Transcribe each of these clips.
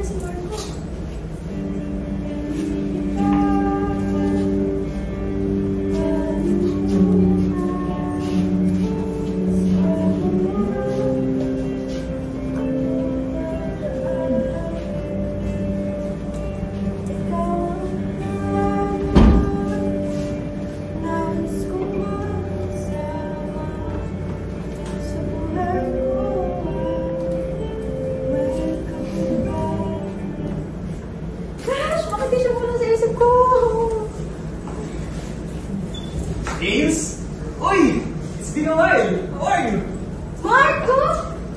na si Marco. James? Uy! It's been a while. How are you? Marco!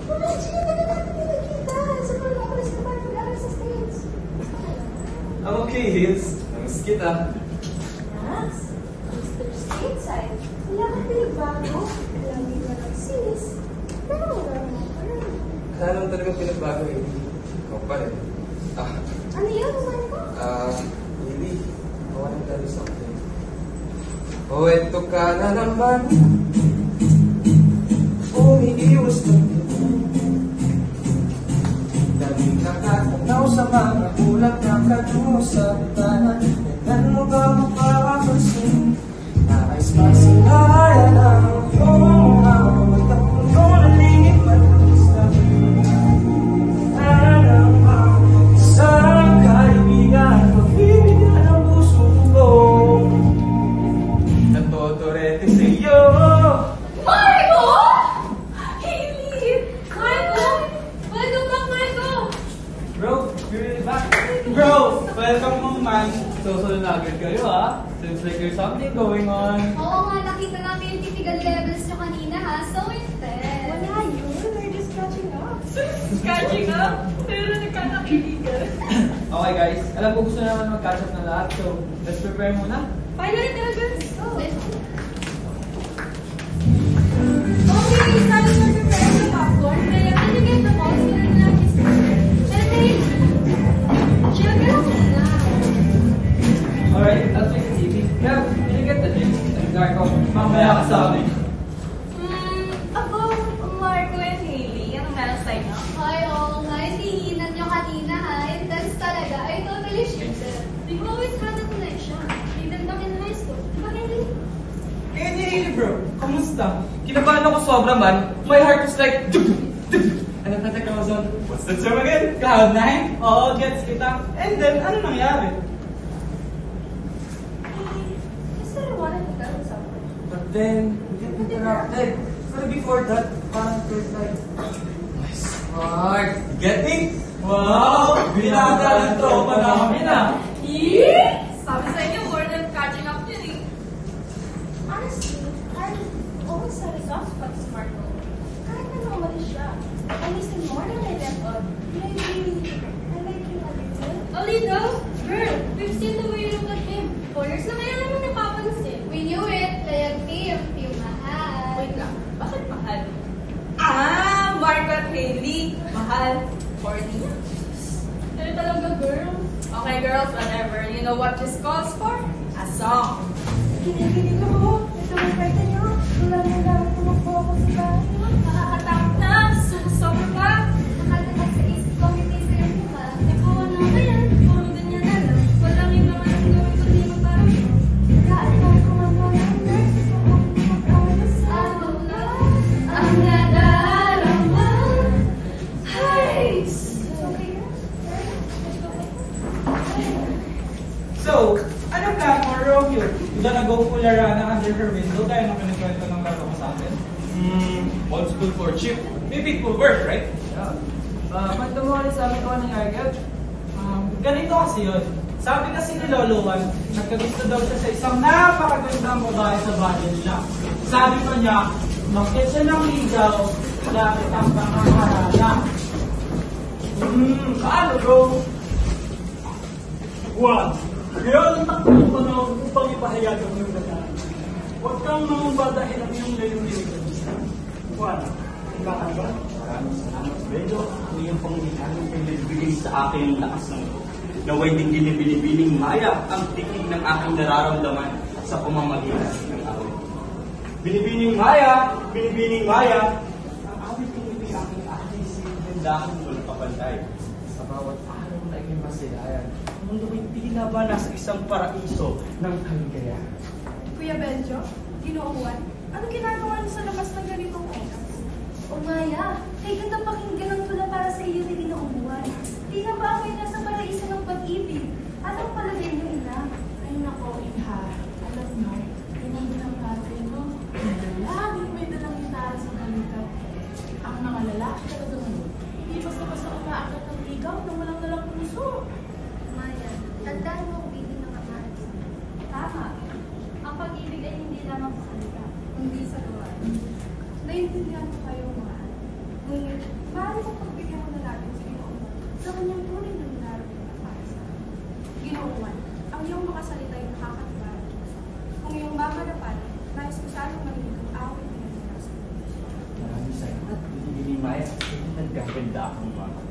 Imagine na natin nakikita. Sa pag-alas na tayo mag-alas sa States. I'm okay, Hills. Namiss kita. Yes, Mr. Stateside. Wala kang pinagbago. Lagi na nagsis. Pero wala mo pa rin. Wala naman talaga pinagbago eh. Ikaw pa rin. Ano yun, Marco? Lily, I wanna tell you something. Oh, eto ka na naman. Umiiwas na daming nakatanaw sa mga ulat na katusap tanan. Kailan mo ba mapapansin? Nais masinayan ang iyong awat at puno na lipat ng isa. Alam isang kaibigan, pagbibigyan ang puso ko. Natotorete sa'yo. Marco! Hailey! Marco! Welcome back, Marco! Bro, you're really back. Bro, welcome home, man. So na agad kayo, ha? Seems like there's something going on. Oo nga, nakita namin yung typical levels nyo kanina, ha? So intense. Wala yun. We're just catching up. Catching up? Pero nagkakapiligan. Okay, guys. Alam ko gusto naman mag-catch up na lahat. So, let's prepare muna. Finally, let's go. Okay, starting to prepare the popcorn. Kaya, can you get the balls? Ganun lang is and then, chill ka lang muna. Alright, I'll take it easy. Kev, can you get the drinks? And Garco, mamaya ka sa amin. About Marco and Hailey, anong meron sa inyo? Ay, oo nga. Hinihinan nyo kanina, ha? Intense talaga. I totally shit it. We've always had a connection. Even back in high school. Diba, Henry? Hey, bro. Kamusta? Kinabahan ako sobra, man. My heart was like... And then I was on, what's the term again? Cloud 9? Oo, gets kita. And then, ano nangyari? Just that I wanted to tell you something. But then, we get interrupted. Pero before that, parang there's like, my smart. Getting? Wow! Binata ng tropa namin, ah. Sabi sa inyo, more than catching up yun eh. Honestly, I always had a soft spot sa Marco. Kahit na umalis siya, I miss him more than I left on. Maybe, I like him a little. A little? Girl, we've seen the way you look at him. 4 years na kaya naman napapansin. We knew it, kaya Tim mahal. Wait lang, bakit mahal? Marco at Hailey, mahal. 40 niya. Pero talaga, girl. Okay, girls, whatever. You know what this calls for? A song. Kinikilig ako. Ito ang kwenta niyo. Wala na lang tumakbo ako sa bahay. Nakakatakot na. Sumusoma pa. Nakatatak sa isip ko, hindi sa'yo mo ba? Ikaw ano ba yan? Puro ganyan na lang. Walang yung naman ang gawin ko di mo parang ito. Kailan ko ang mga nurse ko ang mag-alas. Ano na ang nadarama? Hi! Okay na? So, ano plan for Romeo? You gonna go full Arana under her window dahil nung pinikwento ng laro ko sa akin? Old school for cheap. Maybe it will work, right? Yeah. Kwento mo ulit sa amin kung ano nangyari, Kev? Ganito kasi yun. Sabi kasi ni Lolo Juan, nagkagusto daw siya sa isang napakagandang babae sa bayan niya. Sabi ko niya, makit siya ng ligaw, lapit ang pangangarala. Paano, bro? Juan, ngayon ang takbo panahon upang ipahayag ang iyong dagaan. Huwag kang mangumba dahil ang iyong layunin ay Juan, kailangan ba? Maraming salamat, Bedo. Ang iyong panghihaling pinibigay sa akin ang lakas ng ito. Naway din binibining maya ang titig ng aking nararamdaman sa pamamagitan ng awit. Binibining maya, ang awit kong ito'y aking aking sinagandahang walang kapantay. Sa bawat araw aking masilayan. Ang mundo ko'y tila ba nasa isang paraiso ng kaligayahan. Kuya Benjo, Ginooan, anong ginagawa niyo sa labas ng ganitong oras? O Maya, kay ganda pakinggan ang tula para sa iyo ni Ginooan. Di na ba ako'y nasa paraiso ng pag-ibig? Anong palagay niyo, Ina? Ay nako, Inha. Alam mo, inang ng tatay mo. Laging may dalang gitara sa balikat. Ang mga lalaki talaga ngayon, hindi basta-basta umaakyat ng ligaw na walang dalang puso. Maya, tandaan mo ang ibig ng ama. Tama. Ang pag-ibig ay hindi lamang sa salita, hindi sa gawain. Naintindihan ko kayo, mahal. Ngunit, maaari kong pagbigyan ko na natin sa Ginooan sa kanyang tunay na nilarating na para sa akin. Ginooan, ang iyong mga salita ay nakakatibayan. Kung iyong mamalapan, nais ko sanang marinig ang awit na nangyayari sa iyo. Maraming salamat, Bini Maya. Nagkaganda akong mga.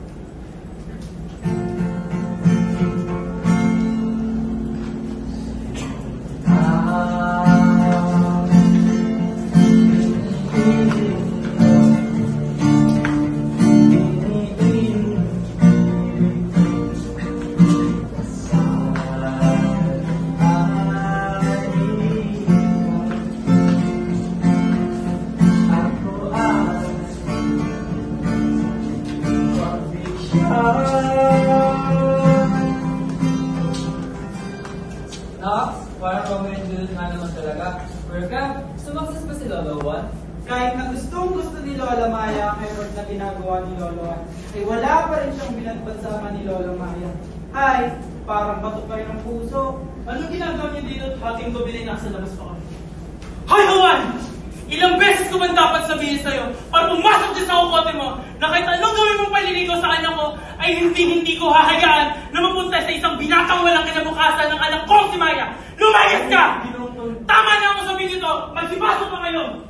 Parang pag-endulot nga naman talaga. Welcome! Sumakses ba si Lolo Juan? Kahit na gustong-gusto ni Lola Maya ang effort na ginagawa ni Lolo Juan, ay wala pa rin siyang binagbasama ni Lolo Maya. Ay, parang bato pa rin ang puso. Anong ginagawa niyo dito at ating gabi na nasa labas pa kami? Hoy, Juan! Ilang beses ko man dapat sabihin sa'yo para pumasok din sa kukote mo na kahit anong gawin mong paliligaw sa kanya ko ay hindi ko hahayaan na mapunta sa isang binatang walang kinabukasan ng anak ko si Maya. Lumayas ka! Tama na ako sabihin nito! Maghibasok ka ngayon!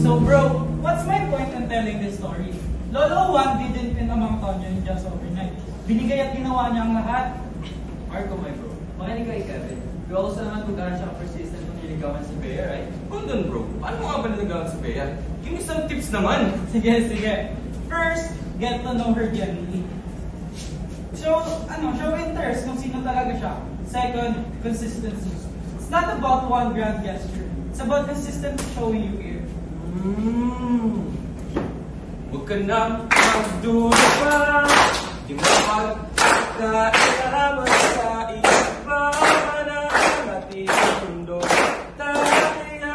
So bro, what's my point in telling this story? Lolo Juan didn't pin among Tonyo just overnight. Binigay at ginawa niya ang lahat. Marco, my bro. Makinig kay Kevin. You also naman kung gano'n siya persistent kung niligawan si Bea, right? Kung dun bro, paano mo nga ba nalagawan si Bea? Give me some tips naman. Sige. First, get to know her genuinely. Show interest kung sino talaga siya. Second, consistency. It's not about one grand gesture. It's about consistently showing you care. Huwag ka nang magduda pa. Di mo pagkailaman sa iba na ang ating mundo. Tayo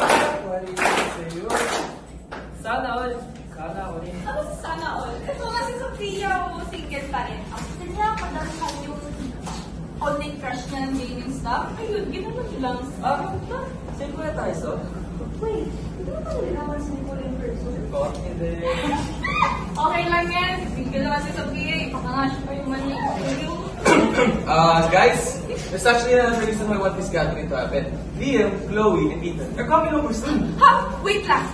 wali sa'yo. Sana all. Sana all. Ano sa sana all? Ito nga si Sophia o single pa rin. Ang kanya padasal yung online crush niya ng gaming stuff. Ayun, ginawa niyo lang. Same ko na tayo, so? Wait, hindi mo pa nilalaman sa Nicole in person? Okay lang yan. Single naman si Sophia. Ipakangash pa yung mani. Guys, there's actually another reason why I want this gathering to happen. Liam, Chloe, and Ethan are coming over soon. Ha! Wait lang.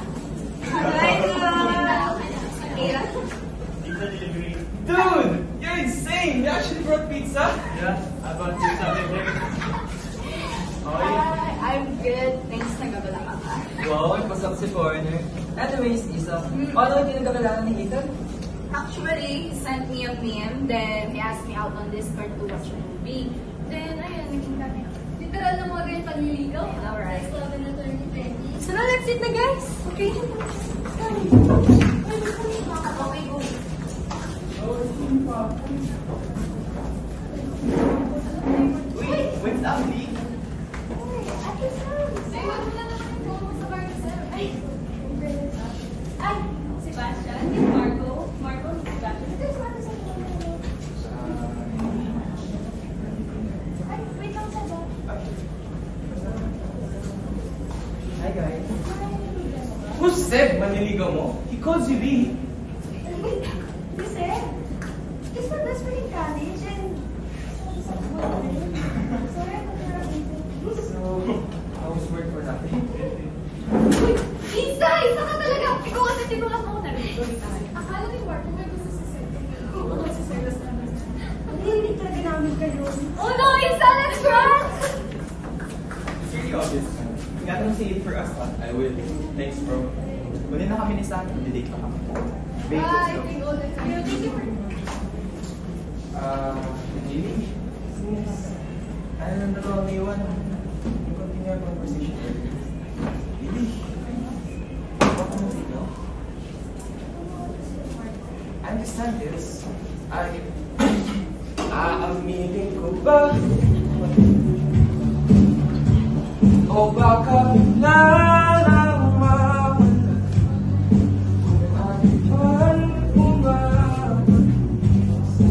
Dude, you're insane! You actually brought pizza? Yeah, I bought you something. I'm good. Thanks, nagabala ka pa. Wow, pasok si foreigner. Anyways, Isa, paano hindi nagkakilala ni Ethan? Actually, he sent me a meme, then he asked me out on Discord to watch a movie. Then, ayun, naging kami. Literal na mga ganyan panliligaw. Alright. Let's love in the 2020. So now, let's eat na, guys. Okay? Okay, go. Wait, Abby. Ay, Sebastian, yung Marco. Marco, Sebastian. Ito yung Marco sa Ay, wait lang sa Hi, guys. Who's Seb? Maniligaw mo? He calls you B. You said, it's my best friend in college and sorry, I'm not So, how's work for nothing? Uy! Isa! Isa ka talaga! Ikaw kasi tinulas mo ko narinig ko rin tayo. Akala ni Marco may gusto si Seth. Oo, si Seth naman. Hindi talaga namin kayo. Oh no! Isa! Let's run! It's really obvious. Ingatan mo si Aid for us, ha? I will. Thanks, bro. Muli na kami ni Sam. Delete ka kami. Wait, let's go. Thank you for Jimmy? Since tayo nang dalawa ngayon, yung continue our conversation. Really? What can you know? I understand this. Aaminin ko ba? O baka bigla lang mawala kung ano man umabot sa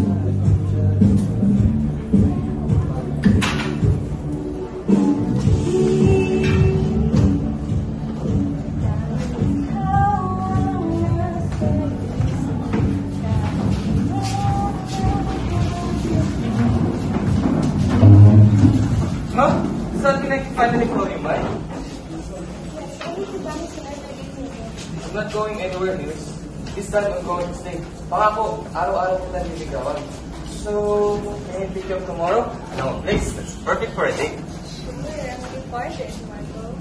Ha? Saan pinag-finally call you, Mike? I'm not going anywhere, Nils. This time I'm going to stay. Pangako, araw-araw ko na niligawan. So, can you pick you up tomorrow? No, please. That's perfect for a date. Sure, I'm looking forward to it, Marco.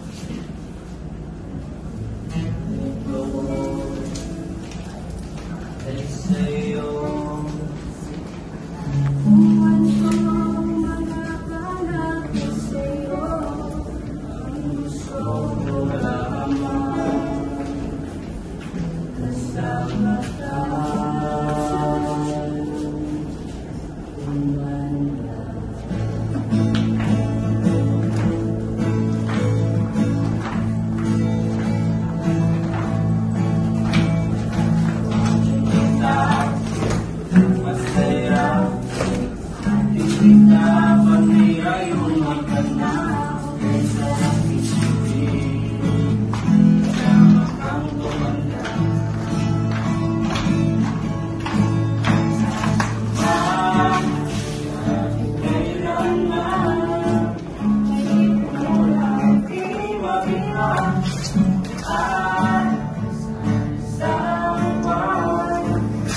Someone,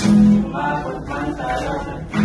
umabot man talaga.